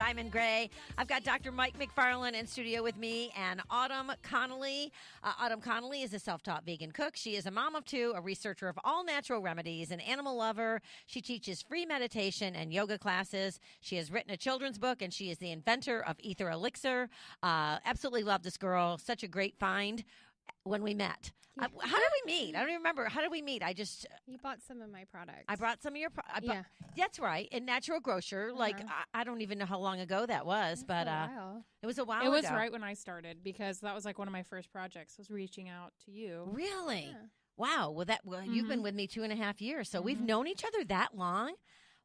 Hyman Gray. I've got Dr. Mike McFarland in studio with me and Autumn Connolly. Autumn Connolly is a self-taught vegan cook. She is a mom of two, a researcher of all natural remedies, an animal lover. She teaches free meditation and yoga classes. She has written a children's book, and she is the inventor of Ether Elixir. Absolutely love this girl. Such a great find when we met. How did we meet? I don't even remember. How did we meet? You bought some of my products. I brought some of your products. That's right. In Natural Grocer. Like, I don't even know how long ago that was, but it was a while ago. It was right when I started, because that was like one of my first projects, was reaching out to you. Really? Yeah. Wow. Well, you've been with me 2.5 years, so we've known each other that long.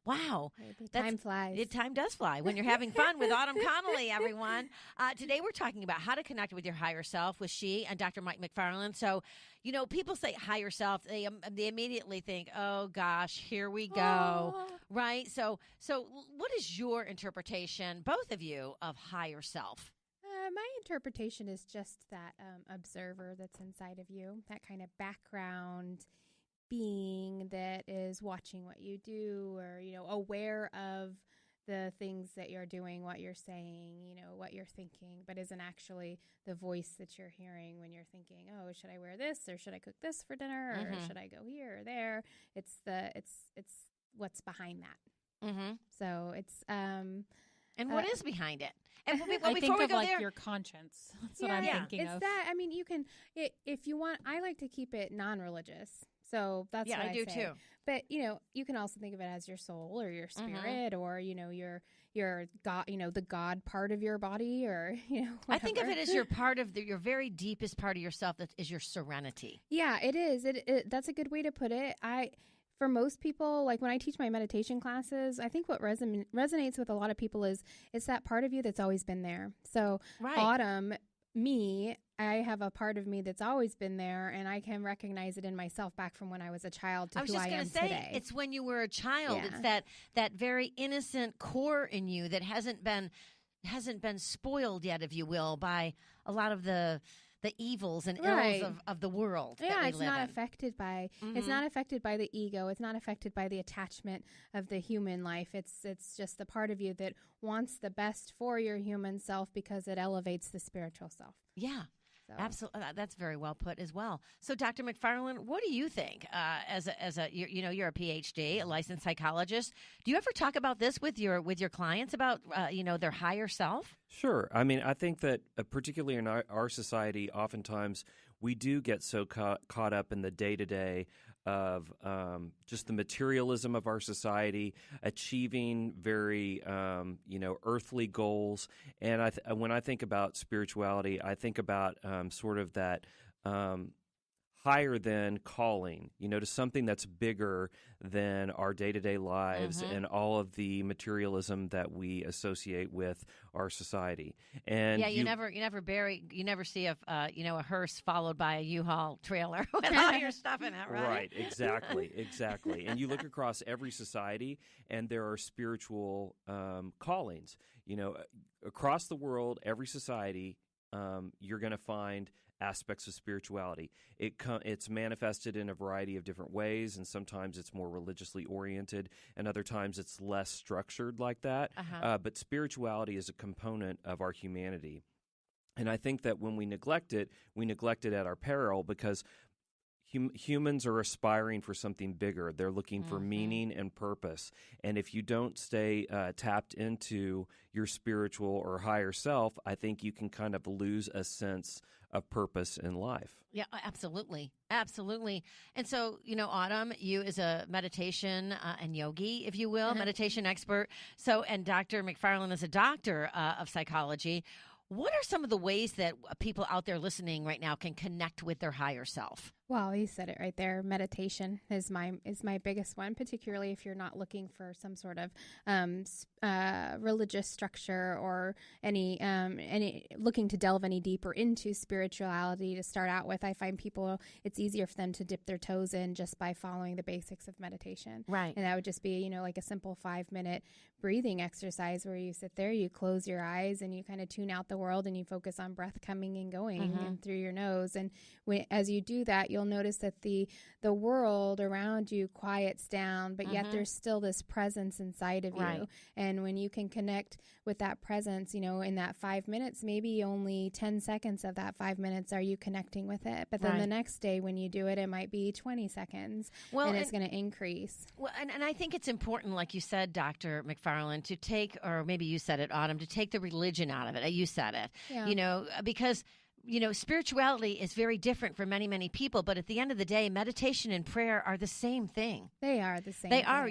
Wow. Time flies. Time does fly when you're having fun with Autumn Connolly, everyone. Today we're talking about how to connect with your higher self with she and Dr. Mike McFarland. So, people say higher self, they immediately think, oh, gosh, here we go, right? So what is your interpretation, both of you, of higher self? My interpretation is just that observer that's inside of you, that kind of background being that is watching what you do, or aware of the things that you're doing, what you're saying, what you're thinking, but isn't actually the voice that you're hearing when you're thinking, oh, should I wear this, or should I cook this for dinner, or should I go here or there? It's what's behind that. So it's and what is behind it? And I think of like your conscience. That's what I'm thinking of. It's that. I mean, you can, if you want. I like to keep it non-religious. So that's what I do say. too. But you can also think of it as your soul or your spirit, or your God, the God part of your body, or whatever. I think of it as your part of your very deepest part of yourself, that is your serenity. Yeah, it is. That's a good way to put it. For most people, like when I teach my meditation classes, I think what resonates with a lot of people is it's that part of you that's always been there. So Autumn, I have a part of me that's always been there, and I can recognize it in myself back from when I was a child to who I am today. It's when you were a child. Yeah. It's that very innocent core in you that hasn't been spoiled yet, if you will, by a lot of the evils and ills of the world. Yeah, it's not affected by it's not affected by the ego. It's not affected by the attachment of the human life. It's just the part of you that wants the best for your human self because it elevates the spiritual self. Yeah. So. Absolutely, that's very well put as well. So, Dr. McFarland, what do you think? You're a PhD, a licensed psychologist. Do you ever talk about this with your clients about their higher self? Sure. I mean, I think that particularly in our society, oftentimes we do get so caught up in the day-to-day of just the materialism of our society, achieving very earthly goals. And when I think about spirituality, I think about sort of that higher than calling, to something that's bigger than our day-to-day lives and all of the materialism that we associate with our society. And you never see a hearse followed by a U-Haul trailer with all your stuff in it, right? Right, exactly. And you look across every society, and there are spiritual callings. Across the world, every society, you're going to find aspects of spirituality. It's manifested in a variety of different ways, and sometimes it's more religiously oriented, and other times it's less structured like that. But spirituality is a component of our humanity. And I think that when we neglect it at our peril, because humans are aspiring for something bigger. They're looking for meaning and purpose. And if you don't stay tapped into your spiritual or higher self, I think you can kind of lose a sense of purpose in life. Yeah, absolutely. And so, Autumn, you is a meditation and yogi, if you will, meditation expert. So, and Dr. McFarland is a doctor of psychology. What are some of the ways that people out there listening right now can connect with their higher self? Well, you said it right there. Meditation is my biggest one, particularly if you're not looking for some sort of religious structure or any looking to delve any deeper into spirituality to start out with. I find people, it's easier for them to dip their toes in just by following the basics of meditation. Right. And that would just be, like a simple 5-minute breathing exercise where you sit there, you close your eyes, and you kind of tune out the world and you focus on breath coming and going in through your nose. And as you do that, you'll you'll notice that the world around you quiets down, but yet there's still this presence inside of you. And when you can connect with that presence, in that 5 minutes, maybe only 10 seconds of that 5 minutes are you connecting with it. But then the next day when you do it, it might be 20 seconds, and it's going to increase. Well, and I think it's important, like you said, Dr. McFarland, to take, or maybe you said it, Autumn, to take the religion out of it. You said it, because spirituality is very different for many, many people. But at the end of the day, meditation and prayer are the same thing. They are the same. They are.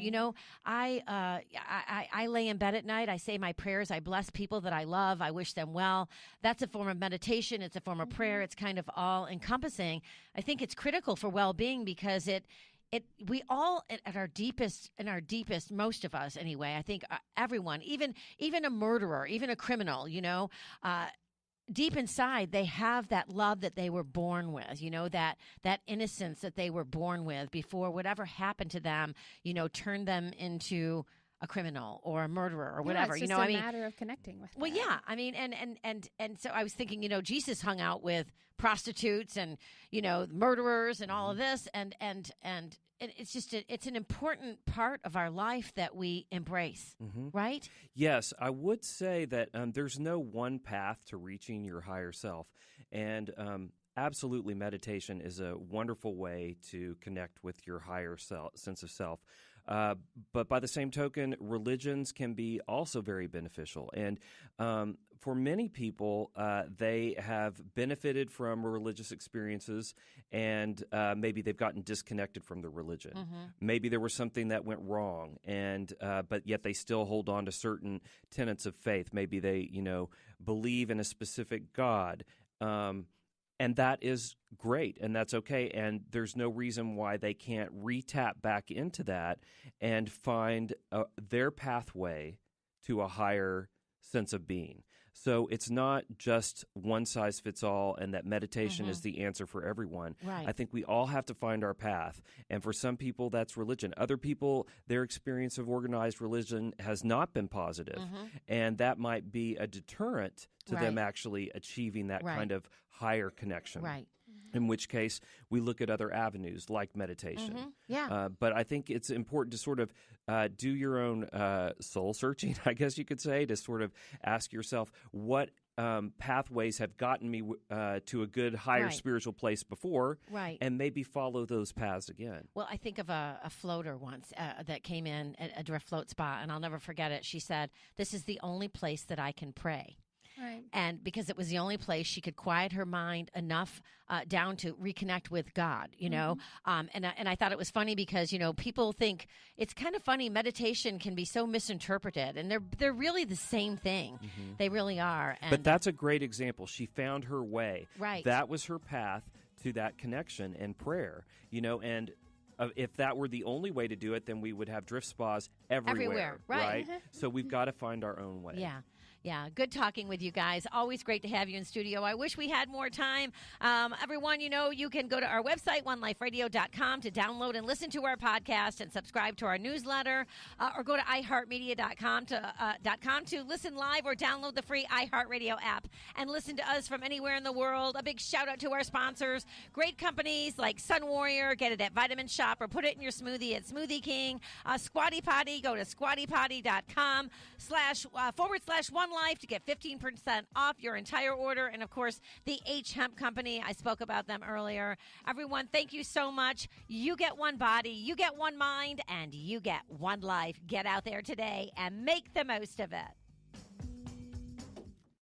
I lay in bed at night. I say my prayers. I bless people that I love. I wish them well. That's a form of meditation. It's a form of prayer. It's kind of all encompassing. I think it's critical for well-being because we all at our deepest, most of us anyway, I think everyone, even a murderer, even a criminal, deep inside, they have that love that they were born with, that innocence that they were born with before whatever happened to them, turned them into a criminal or a murderer or whatever. It's just a matter of connecting with. Well, yeah. I mean, and so I was thinking, Jesus hung out with prostitutes and, murderers and all of this. And it's just, it's an important part of our life that we embrace, right? Yes, I would say that there's no one path to reaching your higher self. And absolutely, meditation is a wonderful way to connect with your higher sense of self. But by the same token, religions can be also very beneficial. And for many people, they have benefited from religious experiences, and maybe they've gotten disconnected from the religion. Maybe there was something that went wrong, and but yet they still hold on to certain tenets of faith. Maybe they, believe in a specific God. And that is great, and that's okay, and there's no reason why they can't re-tap back into that and find their pathway to a higher sense of being. So it's not just one size fits all and that meditation is the answer for everyone. Right. I think we all have to find our path. And for some people, that's religion. Other people, their experience of organized religion has not been positive. And that might be a deterrent to them actually achieving that kind of higher connection. Right. In which case, we look at other avenues like meditation. But I think it's important to sort of do your own soul searching, I guess you could say, to sort of ask yourself, what pathways have gotten me to a good, higher spiritual place before, and maybe follow those paths again. Well, I think of a floater once that came in at a drift float spot, and I'll never forget it. She said, "This is the only place that I can pray." Right. And because it was the only place she could quiet her mind enough down to reconnect with God, and I thought it was funny because, people think it's kind of funny. Meditation can be so misinterpreted, and they're really the same thing. They really are. And but that's a great example. She found her way. Right. That was her path to that connection and prayer, and if that were the only way to do it, then we would have drift spas everywhere. Right. So we've got to find our own way. Yeah, good talking with you guys. Always great to have you in studio. I wish we had more time. Everyone, you can go to our website, oneliferadio.com, to download and listen to our podcast and subscribe to our newsletter, or go to iHeartMedia.com to listen live or download the free iHeartRadio app and listen to us from anywhere in the world. A big shout out to our sponsors, great companies like Sun Warrior. Get it at Vitamin Shop or put it in your smoothie at Smoothie King. Squatty Potty, go to squattypotty.com /1 Life to get 15% off your entire order. And, of course, the H Hemp Company. I spoke about them earlier. Everyone, thank you so much. You get one body, you get one mind, and you get one life. Get out there today and make the most of it.